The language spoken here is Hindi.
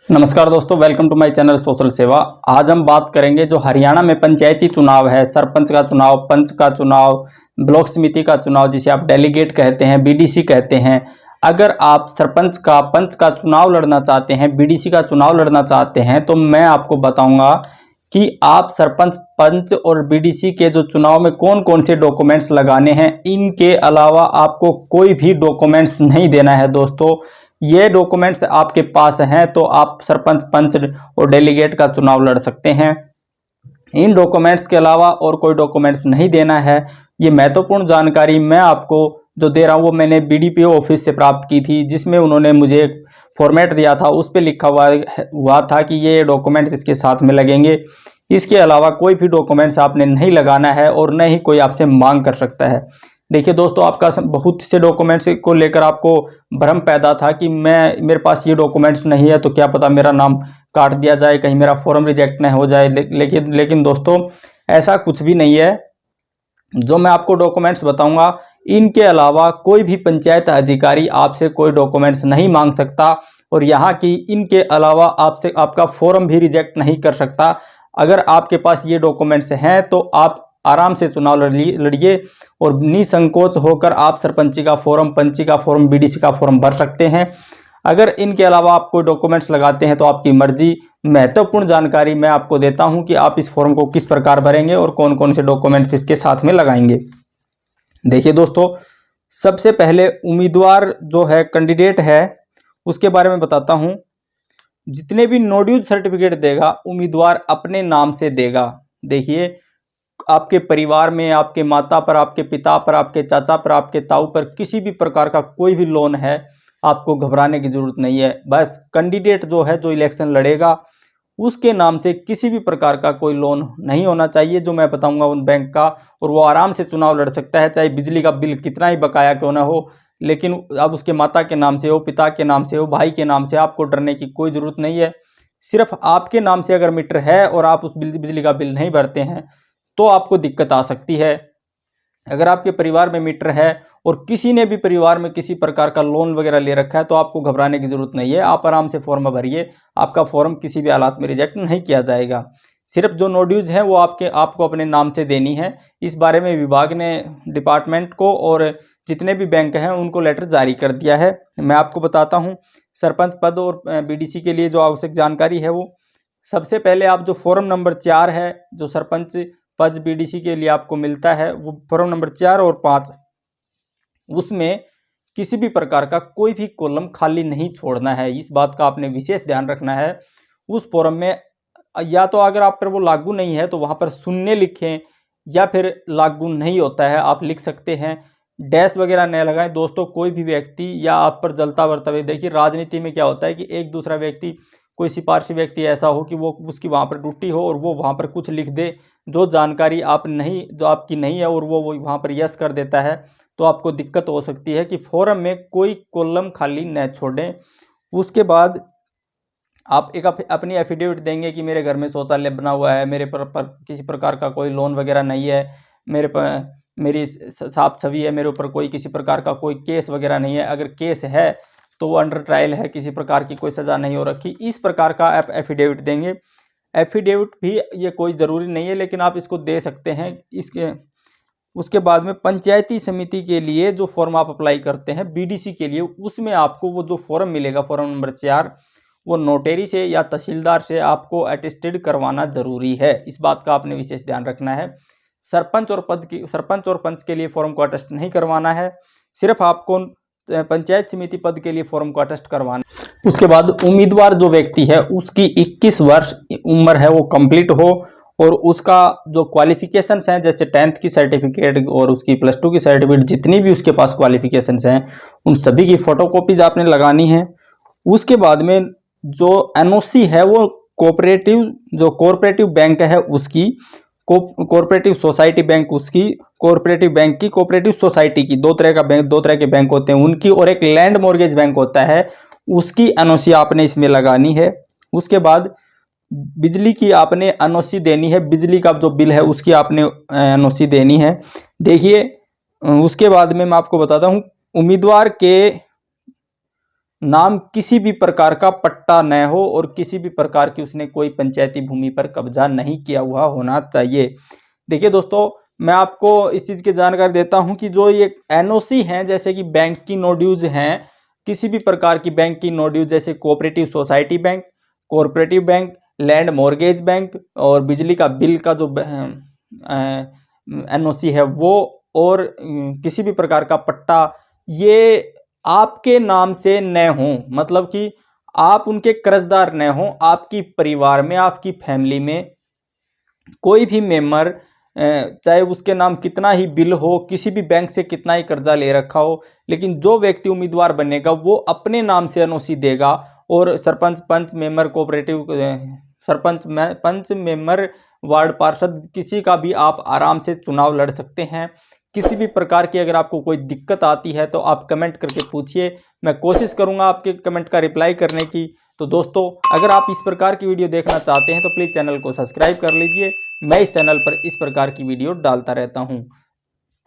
नमस्कार दोस्तों, welcome to my channel Social Seva. आज हम बात करेंगे जो हरियाणा में पंचायती चुनाव है, सरपंच का चुनाव, पंच का चुनाव, ब्लॉक समिति का चुनाव, जिसे आप डेलीगेट कहते हैं, बीडीसी कहते हैं। अगर आप सरपंच का, पंच का चुनाव लड़ना चाहते हैं, बीडीसी का चुनाव लड़ना चाहते हैं, तो मैं आपको बताऊंगा कि आप सरपंच, पंच और बीडीसी के जो चुनाव में कौन कौन से डॉक्यूमेंट्स लगाने हैं। इनके अलावा आपको कोई भी डॉक्यूमेंट्स नहीं देना है दोस्तों। ये डॉक्यूमेंट्स आपके पास हैं तो आप सरपंच, पंच और डेलीगेट का चुनाव लड़ सकते हैं। इन डॉक्यूमेंट्स के अलावा और कोई डॉक्यूमेंट्स नहीं देना है। ये महत्वपूर्ण जानकारी मैं आपको जो दे रहा हूँ वो मैंने बीडीपीओ ऑफिस से प्राप्त की थी, जिसमें उन्होंने मुझे फॉर्मेट दिया था। उस पर लिखा हुआ था कि ये डॉक्यूमेंट्स इसके साथ में लगेंगे। इसके अलावा कोई भी डॉक्यूमेंट्स आपने नहीं लगाना है और न ही कोई आपसे मांग कर सकता है। देखिए दोस्तों, आपका बहुत से डॉक्यूमेंट्स को लेकर आपको भ्रम पैदा था कि मेरे पास ये डॉक्यूमेंट्स नहीं है तो क्या पता मेरा नाम काट दिया जाए, कहीं मेरा फॉर्म रिजेक्ट न हो जाए। लेकिन दोस्तों, ऐसा कुछ भी नहीं है। जो मैं आपको डॉक्यूमेंट्स बताऊंगा, इनके अलावा कोई भी पंचायत अधिकारी आपसे कोई डॉक्यूमेंट्स नहीं मांग सकता और यहाँ की इनके अलावा आपसे आपका फॉर्म भी रिजेक्ट नहीं कर सकता। अगर आपके पास ये डॉक्यूमेंट्स हैं तो आप आराम से चुनाव लड़िए और निसंकोच होकर आप सरपंची का फॉर्म, पंची का फॉर्म, बीडीसी का फॉर्म भर सकते हैं। अगर इनके अलावा आप कोई डॉक्यूमेंट्स लगाते हैं तो आपकी मर्जी। महत्वपूर्ण जानकारी मैं आपको देता हूं कि आप इस फॉर्म को किस प्रकार भरेंगे और कौन कौन से डॉक्यूमेंट्स इसके साथ में लगाएंगे। देखिए दोस्तों, सबसे पहले उम्मीदवार जो है, कैंडिडेट है, उसके बारे में बताता हूं। जितने भी नोड्यूज सर्टिफिकेट देगा उम्मीदवार अपने नाम से देगा। देखिए, आपके परिवार में, आपके माता पर, आपके पिता पर, आपके चाचा पर, आपके ताऊ पर किसी भी प्रकार का कोई भी लोन है, आपको घबराने की जरूरत नहीं है। बस कैंडिडेट जो है, जो इलेक्शन लड़ेगा, उसके नाम से किसी भी प्रकार का कोई लोन नहीं होना चाहिए, जो मैं बताऊंगा उन बैंक का, और वो आराम से चुनाव लड़ सकता है। चाहे बिजली का बिल कितना ही बकाया क्यों ना हो, लेकिन अब उसके माता के नाम से हो, पिता के नाम से हो, भाई के नाम से, आपको डरने की कोई ज़रूरत नहीं है। सिर्फ आपके नाम से अगर मीटर है और आप उस बिजली का बिल नहीं भरते हैं तो आपको दिक्कत आ सकती है। अगर आपके परिवार में मीटर है और किसी ने भी परिवार में किसी प्रकार का लोन वगैरह ले रखा है तो आपको घबराने की जरूरत नहीं है। आप आराम से फॉर्म भरिए, आपका फॉर्म किसी भी हालात में रिजेक्ट नहीं किया जाएगा। सिर्फ जो नोड्यूज हैं वो आपको अपने नाम से देनी है। इस बारे में विभाग ने डिपार्टमेंट को और जितने भी बैंक हैं उनको लेटर जारी कर दिया है। मैं आपको बताता हूँ सरपंच पद और बीडीसी के लिए जो आवश्यक जानकारी है वो। सबसे पहले आप जो फॉर्म नंबर 4 है, जो सरपंच पद बीडीसी के लिए आपको मिलता है, वो फॉर्म नंबर 4 और 5, उसमें किसी भी प्रकार का कोई भी कॉलम खाली नहीं छोड़ना है। इस बात का आपने विशेष ध्यान रखना है। उस फॉर्म में या तो अगर आप पर वो लागू नहीं है तो वहां पर शून्य लिखें, या फिर लागू नहीं होता है आप लिख सकते हैं। डैश वगैरह न लगाएं दोस्तों। कोई भी व्यक्ति या आप पर जलता वरतव्य, देखिए राजनीति में क्या होता है कि एक दूसरा व्यक्ति, कोई सिफारशी व्यक्ति ऐसा हो कि वो उसकी वहाँ पर ड्यूटी हो और वो वहाँ पर कुछ लिख दे जो जानकारी जो आपकी नहीं है, और वो वहाँ पर यस कर देता है, तो आपको दिक्कत हो सकती है कि फॉर्म में कोई कॉलम खाली न छोड़ें। उसके बाद आप एक अपनी एफिडेविट देंगे कि मेरे घर में शौचालय बना हुआ है, मेरे पर किसी प्रकार का कोई लोन वगैरह नहीं है, मेरी साफ छवि है, मेरे ऊपर कोई किसी प्रकार का कोई केस वगैरह नहीं है। अगर केस है तो वो अंडर ट्रायल है, किसी प्रकार की कोई सज़ा नहीं हो रखी। इस प्रकार का आप एफिडेविट देंगे। एफिडेविट भी ये कोई ज़रूरी नहीं है, लेकिन आप इसको दे सकते हैं। उसके बाद में पंचायती समिति के लिए जो फॉर्म आप अप्लाई करते हैं बीडीसी के लिए, उसमें आपको वो जो फॉर्म मिलेगा, फॉर्म नंबर 4, वो नोटेरी से या तहसीलदार से आपको अटेस्टेड करवाना ज़रूरी है। इस बात का आपने विशेष ध्यान रखना है। सरपंच और पंच के लिए फॉर्म को अटेस्ट नहीं करवाना है। सिर्फ आपको पंचायत समिति पद के लिए फॉर्म को अटेस्ट करवाना। उसके बाद उम्मीदवार जो व्यक्ति है उसकी 21 वर्ष उम्र है वो कंप्लीट हो, और उसका जो क्वालिफिकेशंस हैं, जैसे 10th की सर्टिफिकेट और उसकी +2 की सर्टिफिकेट, जितनी भी उसके पास क्वालिफिकेशंस हैं उन सभी की फोटोकॉपीज आपने लगानी है। उसके बाद में जो एनओसी है वो कोऑपरेटिव बैंक है उसकी, कोऑपरेटिव सोसाइटी बैंक उसकी, कोऑपरेटिव बैंक की, कोऑपरेटिव सोसाइटी की, दो तरह के बैंक होते हैं उनकी, और एक लैंड मॉर्गेज बैंक होता है उसकी एनओसी आपने इसमें लगानी है। उसके बाद बिजली की आपने एनओसी देनी है, बिजली का जो बिल है उसकी आपने एनओसी देनी है। देखिए, उसके बाद में मैं आपको बताता हूँ उम्मीदवार के नाम किसी भी प्रकार का पट्टा न हो और किसी भी प्रकार की उसने कोई पंचायती भूमि पर कब्जा नहीं किया हुआ होना चाहिए। देखिए दोस्तों, मैं आपको इस चीज़ की जानकारी देता हूं कि जो ये एनओसी हैं, जैसे कि बैंक की नो ड्यूज हैं, किसी भी प्रकार की बैंक की नो ड्यूज, जैसे cooperative society bank, cooperative bank, land mortgage bank और बिजली का बिल का जो एनओसी है वो, और किसी भी प्रकार का पट्टा, ये आपके नाम से न हो, मतलब कि आप उनके कर्जदार न हो। आपकी परिवार में, आपकी फैमिली में कोई भी मेंबर, चाहे उसके नाम कितना ही बिल हो, किसी भी बैंक से कितना ही कर्जा ले रखा हो, लेकिन जो व्यक्ति उम्मीदवार बनेगा वो अपने नाम से एनओसी देगा। और सरपंच, पंच, मेंबर, कोऑपरेटिव सरपंच, पंच, मेंबर, वार्ड पार्षद, किसी का भी आप आराम से चुनाव लड़ सकते हैं। किसी भी प्रकार की अगर आपको कोई दिक्कत आती है तो आप कमेंट करके पूछिए, मैं कोशिश करूंगा आपके कमेंट का रिप्लाई करने की। तो दोस्तों, अगर आप इस प्रकार की वीडियो देखना चाहते हैं तो प्लीज़ चैनल को सब्सक्राइब कर लीजिए। मैं इस चैनल पर इस प्रकार की वीडियो डालता रहता हूं।